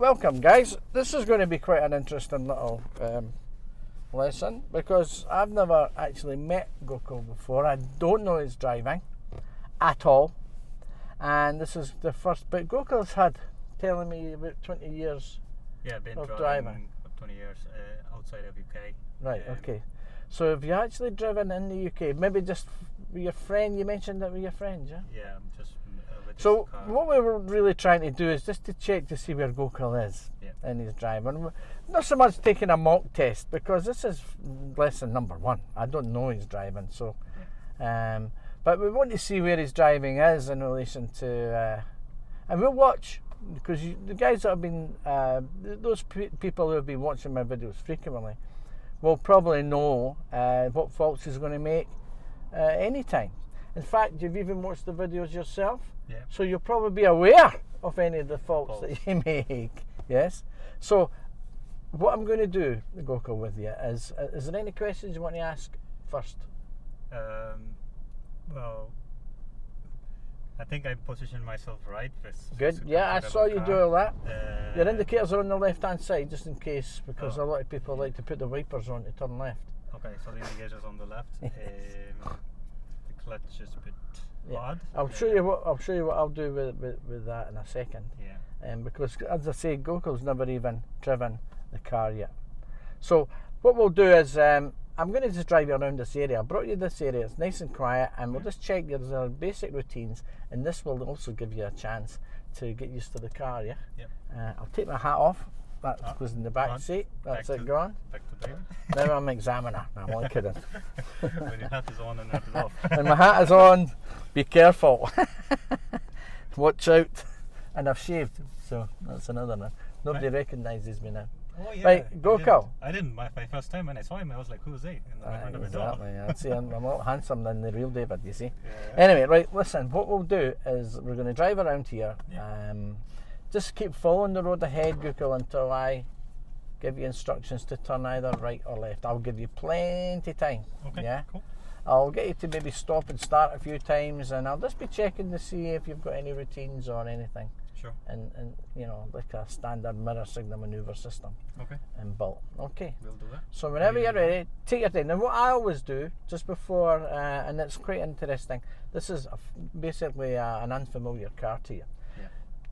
welcome guys. This is going to be quite an interesting little lesson because I've never actually met Gokul before. I don't know his driving at all, and this is the first. But Gokul's had telling me about 20 years been of driving for 20 years outside of UK. Right, okay. So have you actually driven in the UK? Maybe just with your friend? You mentioned that with your friend, yeah? Yeah, I'm just with So this car. what we were really trying to do is just to check to see where Gokul is Yeah. in his driving. Not so much taking a mock test because this is lesson number 1. I don't know his driving, so but we want to see where his driving is in relation to and we'll watch because the guys that have been those people who have been watching my videos frequently will probably know what faults he's going to make anytime. In fact, you've even watched the videos yourself, so you'll probably be aware of any of the faults that you make. Yes. So what I'm going to do, Gokul, with you is there any questions you want to ask first? Well, I think I positioned myself right. Good. Yeah, I saw you do all that. Your indicators are on the left-hand side, just in case, because a lot of people like to put the wipers on to turn left. Okay, so the indicators on the left. The clutch is a bit odd. I'll show you what I'll do with that in a second. Yeah. Because as I say, Gokul's never even driven the car yet. So what we'll do is I'm going to just drive you around this area. I brought you this area, it's nice and quiet, and we'll just check your basic routines, and this will also give you a chance to get used to the car, yeah? Yep. I'll take my hat off. That goes in the back seat. That's it gone. Back to David. Now I'm an examiner. No, I'm only kidding. When your hat is on and hat is off. When my hat is on, be careful. Watch out. And I've shaved, so that's another one. Nobody recognises me now. Oh, yeah. Right, Gokul. I didn't. My first time when I saw him, I was like, who's he? And Exactly. I'd say I'm a lot handsome than the real David, you see. Yeah. Anyway, right, listen, what we'll do is we're going to drive around here. Yeah. Just keep following the road ahead, Gokul, until I give you instructions to turn either right or left. I'll give you plenty of time. Okay, yeah? cool. I'll get you to maybe stop and start a few times, and I'll just be checking to see if you've got any routines or anything. Sure. And you know, like a standard mirror signal maneuver system. Okay. Inbuilt. Okay. We'll do that. So whenever you're ready, take your time. Now what I always do, just before, and it's quite interesting, this is basically an unfamiliar car to you. Yeah.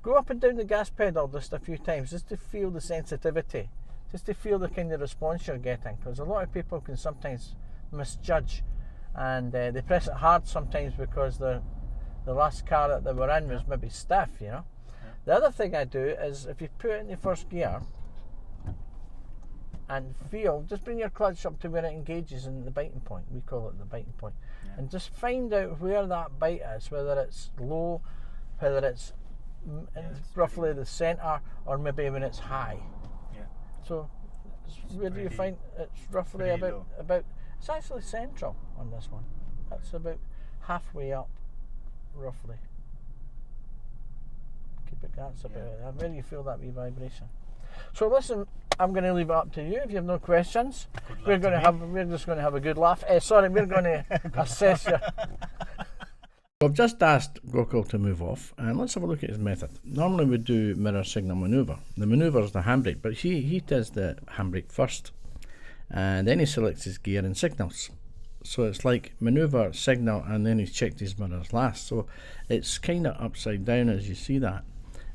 Go up and down the gas pedal just a few times, just to feel the sensitivity, just to feel the kind of response you're getting, because a lot of people can sometimes misjudge, and they press it hard sometimes because the last car that they were in was maybe stiff, you know. The other thing I do is if you put it in the first gear and feel, just bring your clutch up to where it engages in the biting point. We call it the biting point. Yeah. And just find out where that bite is, whether it's low, whether it's roughly the centre, or maybe when it's high. Yeah. So where do you find it's roughly about, it's actually central on this one. That's about halfway up, roughly. Keep it, that's about it. Where do you feel that wee vibration? So listen, I'm going to leave it up to you. If you have no questions, we're just going to have a good laugh. Sorry, we're going to assess you. I've just asked Gokul to move off, and let's have a look at his method. Normally we do mirror signal manoeuvre. The manoeuvre is the handbrake, but he does the handbrake first, and then he selects his gear and signals. So it's like manoeuvre, signal, and then he's checked his mirrors last. So it's kind of upside down as you see that.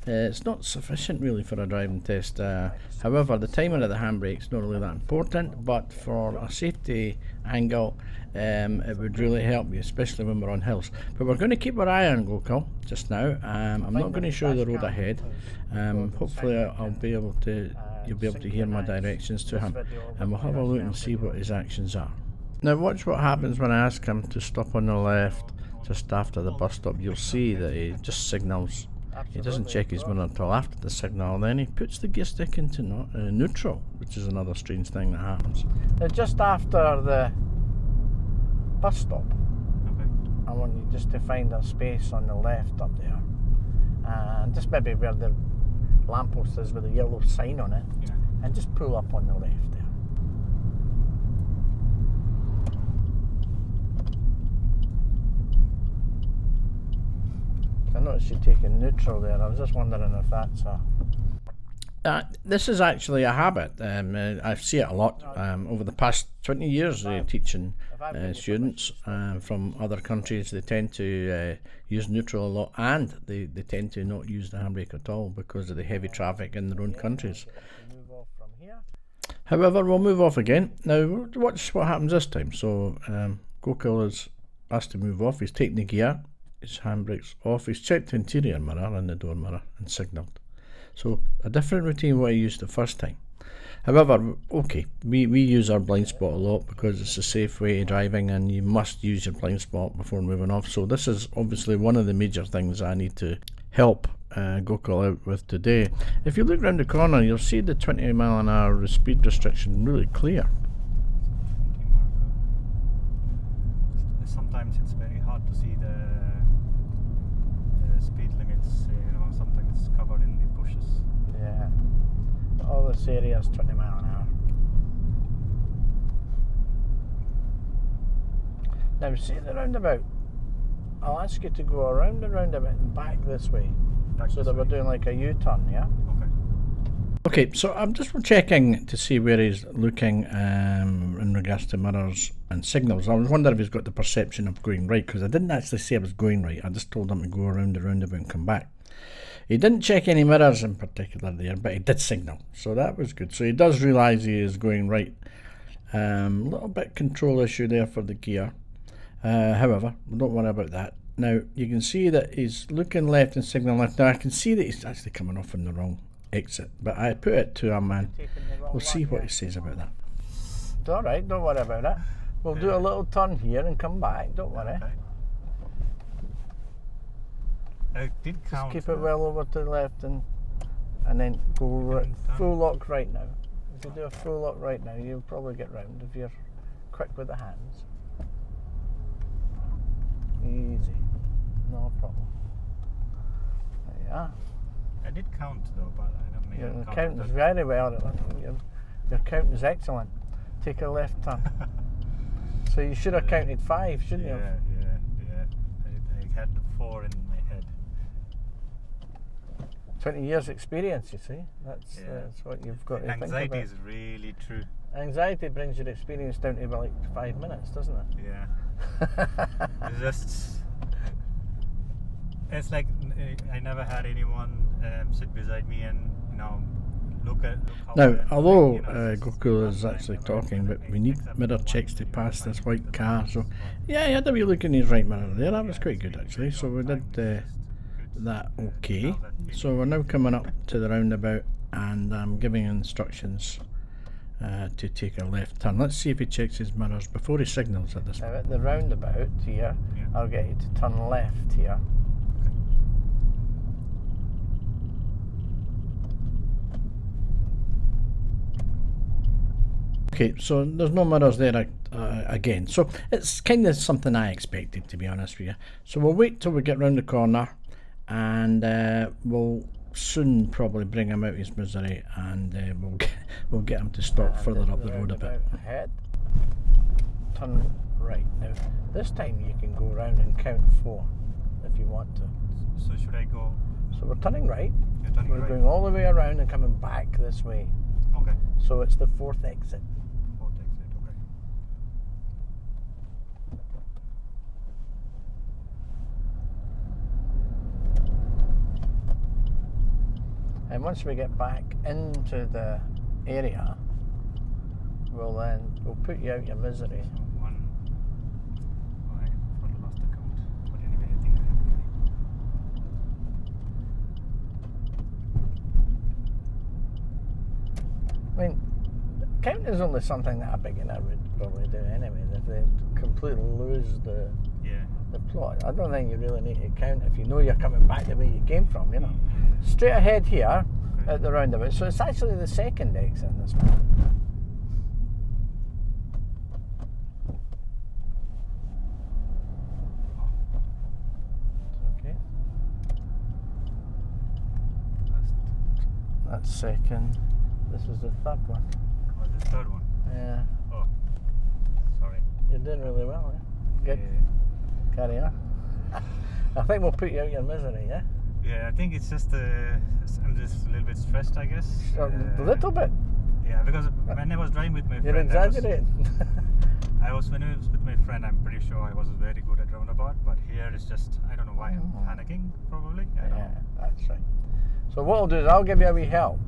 It's not sufficient really for a driving test. However, the timing of the handbrake is not really that important, but for a safety angle, it would really help you, especially when we're on hills. But we're going to keep our eye on Gokul just now. I'm not going to show the road ahead. Hopefully you'll be able to hear my directions to him, and we'll have a look and see what his actions are. Now watch what happens when I ask him to stop on the left just after the bus stop. You'll see that he just signals. He doesn't check his mirror until after the signal, then he puts the gear stick into neutral, which is another strange thing that happens. Now just after the bus stop, I want you just to find a space on the left up there, and just maybe where the lamppost is with the yellow sign on it, and just pull up on the left there. I noticed you taking neutral there. I was just wondering if that's This is actually a habit. I see it a lot over the past 20 years teaching students from other countries. They tend to use neutral a lot, and they tend to not use the handbrake at all because of the heavy traffic in their own countries. However, we'll move off again. Now, watch what happens this time. So, Gokul is asked to move off. He's taken the gear, his handbrake's off. He's checked the interior mirror and the door mirror and signalled. So, a different routine what I used the first time. However, okay, we use our blind spot a lot because it's a safe way of driving and you must use your blind spot before moving off. So this is obviously one of the major things I need to help Gokul out with today. If you look round the corner, you'll see the 20 mile an hour speed restriction really clear. Sometimes it's very hard to see the speed limits, sometimes it's covered in the bushes. Yeah, all this area is 20 mile an hour. Now see the roundabout, I'll ask you to go around the roundabout and back this way. So that we're doing like a U-turn, yeah? Okay, so I'm just checking to see where he's looking in regards to mirrors and signals. I was wondering if he's got the perception of going right, because I didn't actually say I was going right. I just told him to go around the roundabout and come back. He didn't check any mirrors in particular there, but he did signal, so that was good. So he does realise he is going right. Little bit control issue there for the gear. However, don't worry about that. Now, you can see that he's looking left and signaling left. Now, I can see that he's actually coming off in the wrong exit, but I put it to him and we'll see what he says about that. It's alright, don't worry about it. We'll do a little turn here and come back, don't worry. Okay. I did count. Just keep it well over to the left and then go full lock right now. If you do a full lock right now, you'll probably get round if you're quick with the hands. Easy, no problem. There you are. I did count though, but I don't mean. You're counting very well. Your count is excellent. Take a left turn. So you should have counted 5, shouldn't you? Yeah. I had 4 in my head. 20 years experience, you see. That's what you've got to think about. Anxiety is really true. Anxiety brings your experience down to like 5 minutes, doesn't it? Yeah. It's like I never had anyone sit beside me and look how. Now, although Gokul is actually talking, but we need mirror checks to pass this white car. So yeah, he had a wee look in his right mirror there. That was quite good actually. So we did that okay. So we're now coming up to the roundabout and I'm giving instructions to take a left turn. Let's see if he checks his mirrors before he signals at this point. Now at the roundabout here, I'll get you to turn left here. Okay, so there's no mirrors there again. So it's kind of something I expected, to be honest with you. So we'll wait till we get round the corner and we'll soon probably bring him out of his misery and we'll get him to stop further up the road a bit. Ahead. Turn right. Now this time you can go round and count 4 if you want to. So should I go? So we're turning right. We're right. Going all the way around and coming back this way. Okay. So it's the 4th exit. 4th exit, okay. And once we get back into the area, we'll put you out your misery. So 1. Oh, I lost the count. But anyway, I think I mean, counting is only something that a beginner would probably do anyway. If they completely lose the plot, I don't think you really need to count if you know you're coming back the way you came from. Straight ahead here at the roundabout. So it's actually the 2nd exit in this one. Okay. That's 2nd. This is the 3rd one. Oh, the 3rd one? Yeah. Oh, sorry. You're doing really well, yeah? Good. Yeah. Carry on. I think we'll put you out your misery, yeah? Yeah, I think it's just I'm just a little bit stressed, I guess. A little bit. Yeah, because when I was driving with my You're friend, exaggerating. when I was with my friend, I'm pretty sure I was very good at roundabout, but here it's just, I don't know why, I'm panicking, probably. I don't know. Yeah, that's right. So what I'll do is I'll give you a wee help.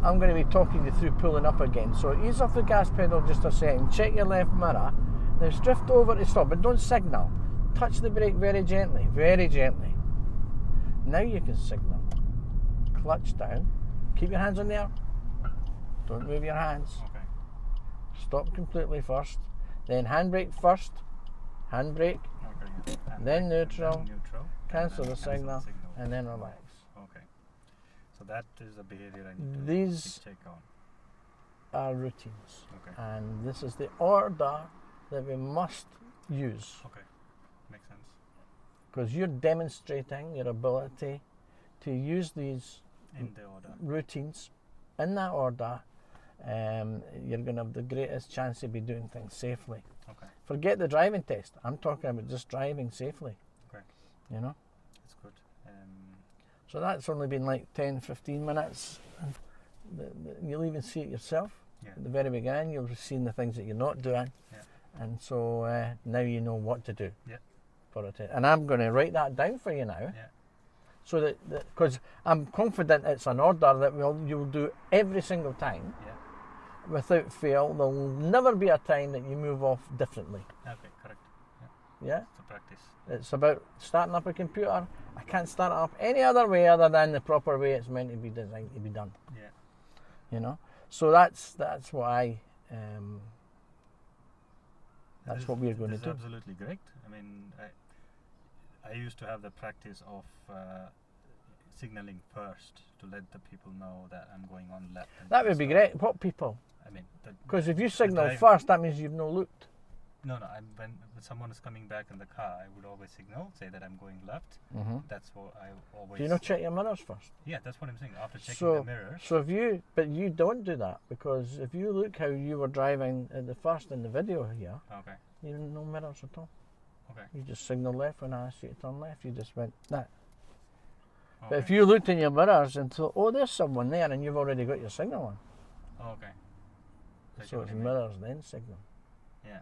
I'm going to be talking you through pulling up again. So ease off the gas pedal just a second. Check your left mirror. Now drift over to stop, but don't signal. Touch the brake very gently, very gently. Now you can signal. Clutch down. Keep your hands on there. Don't move your hands. Okay. Stop completely first. Then handbrake first. Handbrake. Okay. Then neutral. Neutral. Cancel and the then signal. And then relax. Okay. So that is the behavior I need to These check on. are routines. Okay. And this is the order that we must use. Okay. Makes sense. Because you're demonstrating your ability to use these In the order. routines in that order. You're going to have the greatest chance to be doing things safely. Okay. Forget the driving test. I'm talking about just driving safely. Okay. You know? That's good. So that's only been like 10, 15 minutes. You'll even see it yourself. Yeah. At the very beginning, you'll have seen the things that you're not doing. Yeah. And so now you know what to do. Yeah. For it. And I'm going to write that down for you now. Yeah. So that, because I'm confident it's an order that you'll do every single time. Yeah. Without fail. There'll never be a time that you move off differently. Okay, correct. Yeah? It's a practice. It's about starting up a computer. I can't start it up any other way other than the proper way it's meant to be designed to be done. Yeah. You know? So that's what what we're going to do. Absolutely great. I mean, I used to have the practice of signaling first to let the people know that I'm going on left. That would be great. What people? I mean, because if you signal first, that means you've no looked. No. When someone is coming back in the car, I would always signal, say that I'm going left. Mm-hmm. That's what I always. Do you not check your mirrors first? Yeah, that's what I'm saying. After checking the mirrors. So but you don't do that, because if you look how you were driving at the first in the video here, Okay. you had no mirrors at all. Okay. You just signaled left when I asked you to turn left. You just went that. Okay. But if you looked in your mirrors and thought, oh, there's someone there, and you've already got your signal on. Okay. So it's mirrors then signal. Yeah.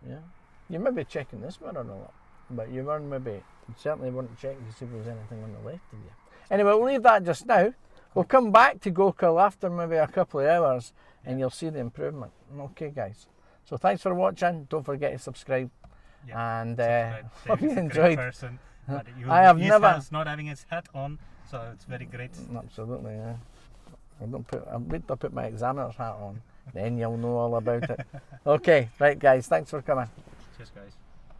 Yeah. You may be checking this mirror a lot, but you certainly weren't checking to see if there was anything on the left of you. Anyway, we'll leave that just now. We'll come back to Gokul after maybe a couple of hours, and you'll see the improvement. Okay, guys. So thanks for watching. Don't forget to subscribe. Yeah. And hope you enjoyed. Person, but I have never. Not having his hat on, so it's very great. Absolutely, yeah. I'll wait to put my examiner's hat on, then you'll know all about it. Okay, right, guys. Thanks for coming. Cheers, guys.